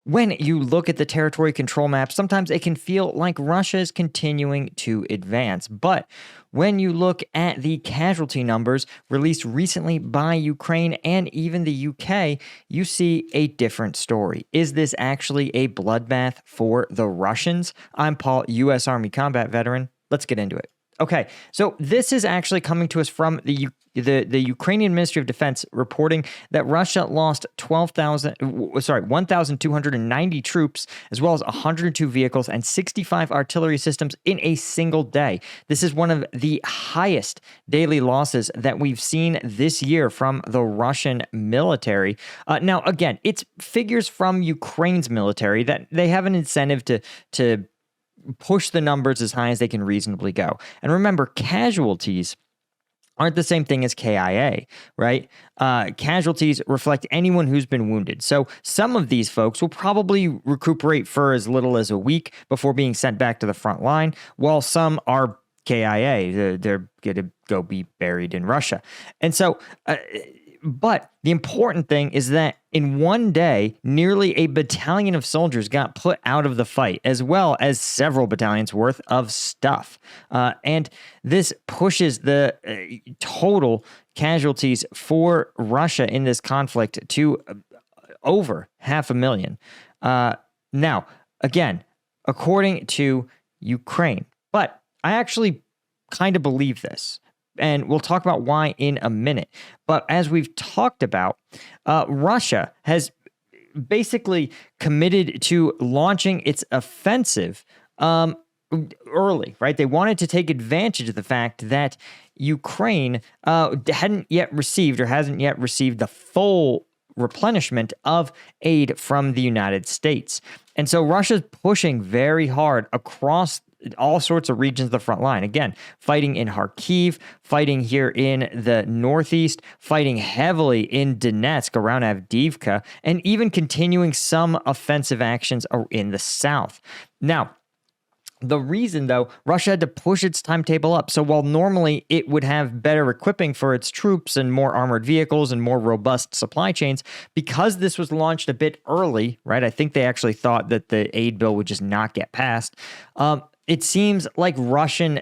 When you look at the territory control map, sometimes it can feel like Russia is continuing to advance. But when you look at the casualty numbers released recently by Ukraine and even the UK, you see a different story. Is this actually a bloodbath for the Russians? I'm Paul, U.S. Army combat veteran. Let's get into it. Okay, so this is actually coming to us from the Ukrainian Ministry of Defense reporting that Russia lost 1,290 troops, as well as 102 vehicles and 65 artillery systems in a single day. This is one of the highest daily losses that we've seen this year from the Russian military. Now, again, it's figures from Ukraine's military that they have an incentive to push the numbers as high as they can reasonably go. And remember, casualties aren't the same thing as KIA, right? Casualties reflect anyone who's been wounded. So some of these folks will probably recuperate for as little as a week before being sent back to the front line, while some are KIA. They're going to go be buried in Russia. And so, but the important thing is that in one day, nearly a battalion of soldiers got put out of the fight, as well as several battalions worth of stuff. And this pushes the total casualties for Russia in this conflict to over 500,000. Now, again, according to Ukraine, but I actually kind of believe this. And we'll talk about why in a minute. But as we've talked about, Russia has basically committed to launching its offensive early, right? They wanted to take advantage of the fact that Ukraine hasn't yet received the full replenishment of aid from the United States. And so Russia's pushing very hard across all sorts of regions of the front line. Again, fighting in Kharkiv, fighting here in the northeast, fighting heavily in Donetsk around Avdiivka, and even continuing some offensive actions in the south. Now, the reason, though, Russia had to push its timetable up. So while normally it would have better equipping for its troops and more armored vehicles and more robust supply chains, because this was launched a bit early, right? I think they actually thought that the aid bill would just not get passed. It seems like Russian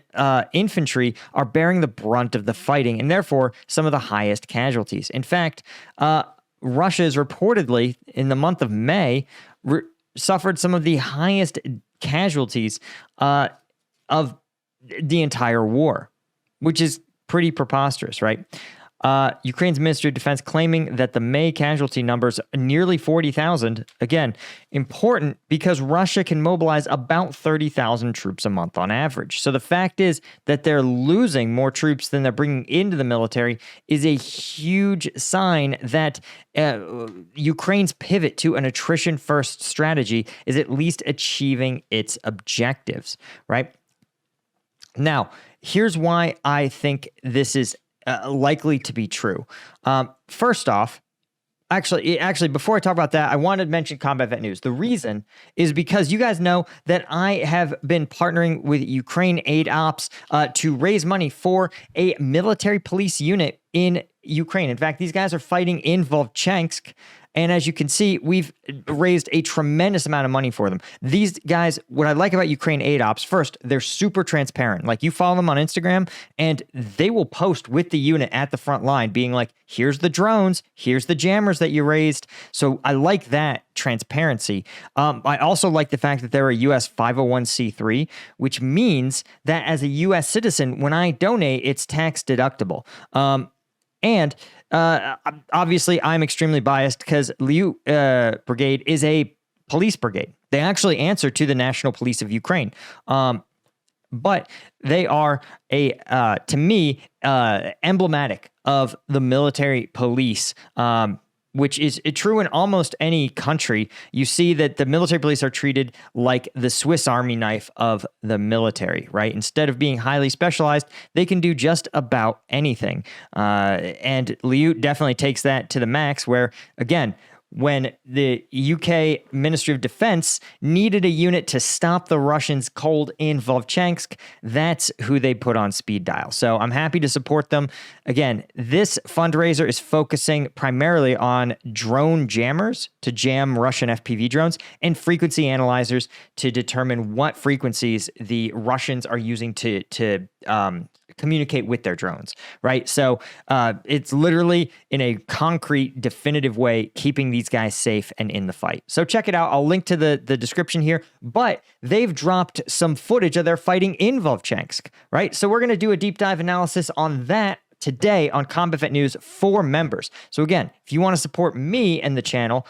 infantry are bearing the brunt of the fighting and therefore some of the highest casualties. In fact, Russia is reportedly, in the month of May, suffered some of the highest casualties of the entire war, which is pretty preposterous, right? Ukraine's Ministry of Defense claiming that the May casualty numbers nearly 40,000. Again, important because Russia can mobilize about 30,000 troops a month on average. So the fact is that they're losing more troops than they're bringing into the military is a huge sign that Ukraine's pivot to an attrition-first strategy is at least achieving its objectives, right? Now, here's why I think this is likely to be true. First off, actually, before I talk about that, I wanted to mention Combat Vet News. The reason is because you guys know that I have been partnering with Ukraine Aid Ops to raise money for a military police unit in Ukraine. In fact, these guys are fighting in Volchansk. And as you can see, we've raised a tremendous amount of money for them. These guys, what I like about Ukraine Aid Ops, first, they're super transparent. Like, you follow them on Instagram, and they will post with the unit at the front line being like, here's the drones, here's the jammers that you raised. So I like that transparency. I also like the fact that they're a U.S. 501c3, which means that as a U.S. citizen, when I donate, it's tax deductible. And obviously, I'm extremely biased because Liu Brigade is a police brigade. They actually answer to the National Police of Ukraine. But they are to me, emblematic of the military police, which is true in almost any country. You see that the military police are treated like the Swiss Army knife of the military, right? Instead of being highly specialized, they can do just about anything. And Liu definitely takes that to the max, where, again, when the UK Ministry of Defense needed a unit to stop the Russians cold in Vovchansk. That's who they put on speed dial. So I'm happy to support them. Again, this fundraiser is focusing primarily on drone jammers to jam Russian FPV drones and frequency analyzers to determine what frequencies the Russians are using to communicate with their drones, right? So it's literally in a concrete, definitive way, keeping these guys safe and in the fight. So check it out. I'll link to the description here, but they've dropped some footage of their fighting in Vovchansk, right? So we're going to do a deep dive analysis on that today on Combat Vet News for members. So again, if you want to support me and the channel,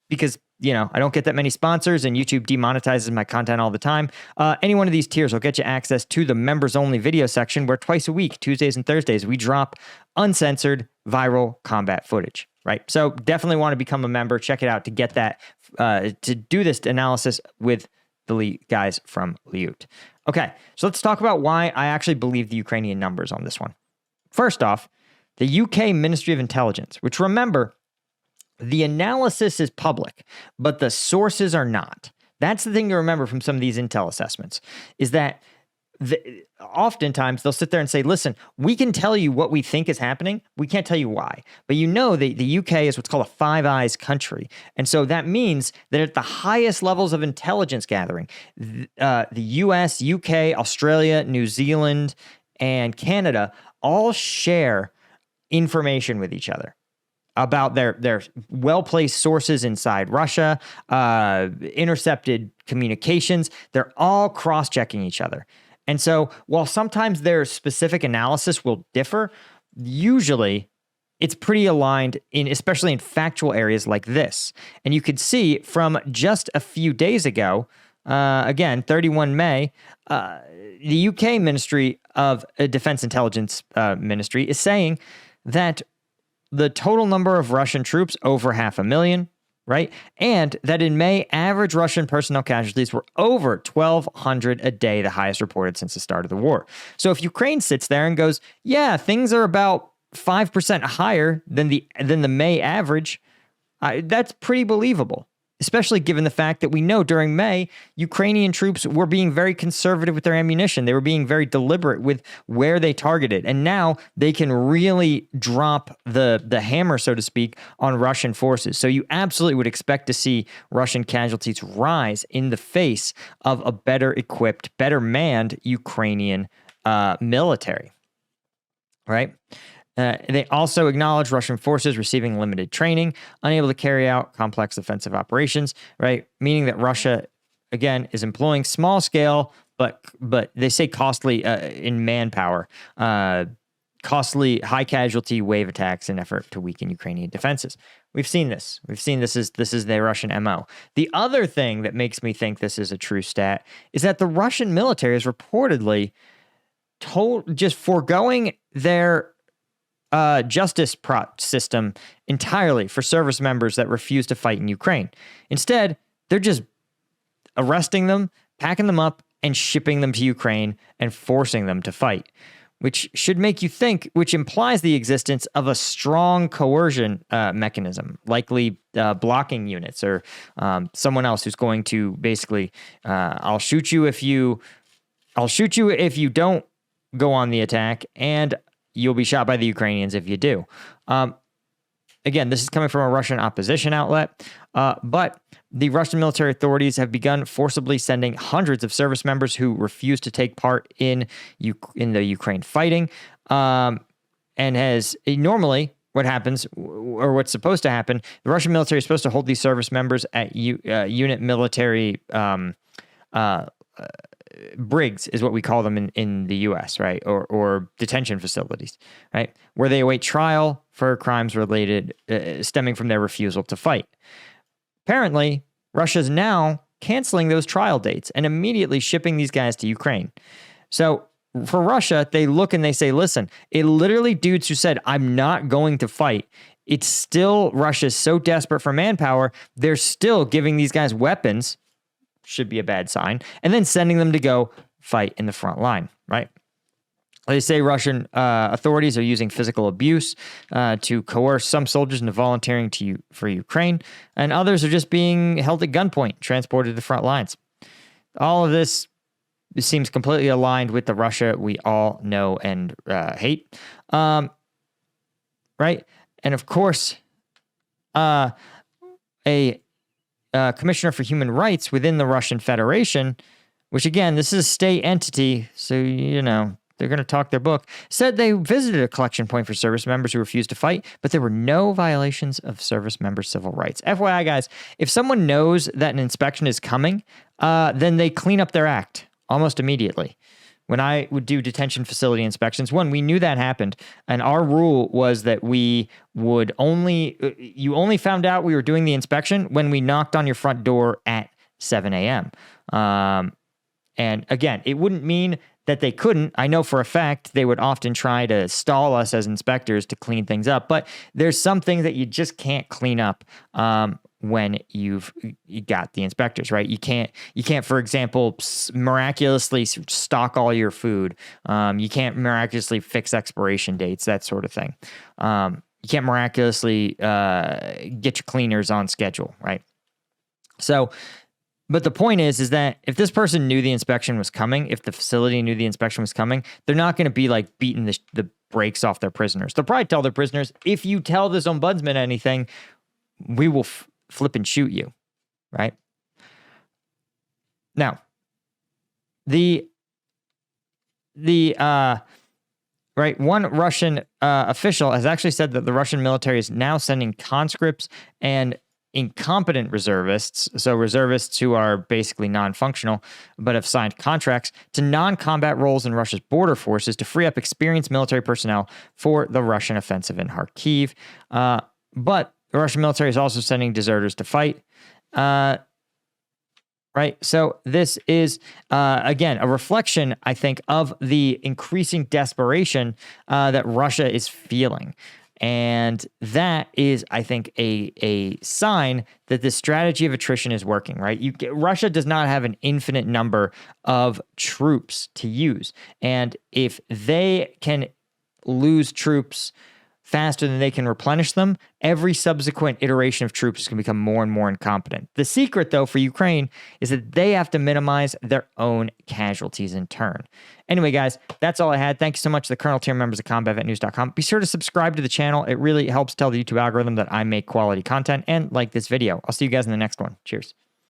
because I don't get that many sponsors and YouTube demonetizes my content all the time. Any one of these tiers will get you access to the members only video section where twice a week, Tuesdays and Thursdays, we drop uncensored viral combat footage, right? So definitely want to become a member. Check it out to get that, to do this analysis with the guys from Lyut. Okay, so let's talk about why I actually believe the Ukrainian numbers on this one. First off, the UK Ministry of Intelligence, which remember, the analysis is public, but the sources are not. That's the thing to remember from some of these intel assessments, is that oftentimes they'll sit there and say, listen, we can tell you what we think is happening. We can't tell you why. But the UK is what's called a Five Eyes country. And so that means that at the highest levels of intelligence gathering, the US, UK, Australia, New Zealand, and Canada all share information with each other about their well-placed sources inside Russia, intercepted communications. They're all cross-checking each other. And so while sometimes their specific analysis will differ, usually it's pretty aligned, especially in factual areas like this. And you could see from just a few days ago, again, 31 May, the UK Ministry of Defense Intelligence Ministry is saying that the total number of Russian troops over 500,000, right? And that in May, average Russian personnel casualties were over 1,200 a day, the highest reported since the start of the war. So if Ukraine sits there and goes, yeah, things are about 5% higher than the May average, that's pretty believable, especially given the fact that we know during May, Ukrainian troops were being very conservative with their ammunition. They were being very deliberate with where they targeted. And now they can really drop the hammer, so to speak, on Russian forces. So you absolutely would expect to see Russian casualties rise in the face of a better equipped, better manned Ukrainian military, right? They also acknowledge Russian forces receiving limited training, unable to carry out complex offensive operations, right? Meaning that Russia, again, is employing small scale, but they say costly in manpower, costly high casualty wave attacks in effort to weaken Ukrainian defenses. We've seen this. This is their Russian MO. The other thing that makes me think this is a true stat is that the Russian military is reportedly just foregoing their justice system entirely for service members that refuse to fight in Ukraine. Instead, they're just arresting them, packing them up, and shipping them to Ukraine and forcing them to fight, which should make you think, which implies the existence of a strong coercion mechanism, likely blocking units or someone else who's going to basically, I'll shoot you if you don't go on the attack, and you'll be shot by the Ukrainians if you do. Again, this is coming from a Russian opposition outlet, but the Russian military authorities have begun forcibly sending hundreds of service members who refuse to take part in the Ukraine fighting. And normally what happens, or what's supposed to happen, the Russian military is supposed to hold these service members at unit military brigs is what we call them in the U.S., right? Or detention facilities, right? Where they await trial for crimes related, stemming from their refusal to fight. Apparently, Russia's now canceling those trial dates and immediately shipping these guys to Ukraine. So for Russia, they look and they say, listen, it literally dudes who said, I'm not going to fight. It's still, Russia's so desperate for manpower, they're still giving these guys weapons, should be a bad sign, and then sending them to go fight in the front line, right? They say Russian authorities are using physical abuse to coerce some soldiers into volunteering for Ukraine, and others are just being held at gunpoint, transported to the front lines. All of this seems completely aligned with the Russia we all know and hate, right? And of course, a commissioner for human rights within the Russian Federation, which again, this is a state entity, so they're going to talk their book, said they visited a collection point for service members who refused to fight, but there were no violations of service members' civil rights. FYI, guys, if someone knows that an inspection is coming, then they clean up their act almost immediately. When I would do detention facility inspections, we knew that happened, and our rule was that you only found out we were doing the inspection when we knocked on your front door at 7 a.m. And again, it wouldn't mean that they couldn't. I know for a fact they would often try to stall us as inspectors to clean things up, but there's some things that you just can't clean up when you got the inspectors, right? You can't, for example, miraculously stock all your food. You can't miraculously fix expiration dates, that sort of thing. You can't miraculously get your cleaners on schedule, right? So, but the point is that if this person knew the inspection was coming, if the facility knew the inspection was coming, they're not going to be like beating the brakes off their prisoners. They'll probably tell their prisoners, if you tell this ombudsman anything, we will flip and shoot you, right? Now, one Russian official has actually said that the Russian military is now sending conscripts and incompetent reservists, so reservists who are basically non-functional but have signed contracts, to non-combat roles in Russia's border forces to free up experienced military personnel for the Russian offensive in Kharkiv. But the Russian military is also sending deserters to fight. Right? So this is, again, a reflection, I think, of the increasing desperation that Russia is feeling. And that is, I think, a sign that this strategy of attrition is working, right? Russia does not have an infinite number of troops to use. And if they can lose troops faster than they can replenish them, every subsequent iteration of troops is going to become more and more incompetent. The secret, though, for Ukraine is that they have to minimize their own casualties in turn. Anyway, guys, that's all I had. Thank you so much to the Colonel tier members of combatvetnews.com. Be sure to subscribe to the channel. It really helps tell the YouTube algorithm that I make quality content and like this video. I'll see you guys in the next one. Cheers.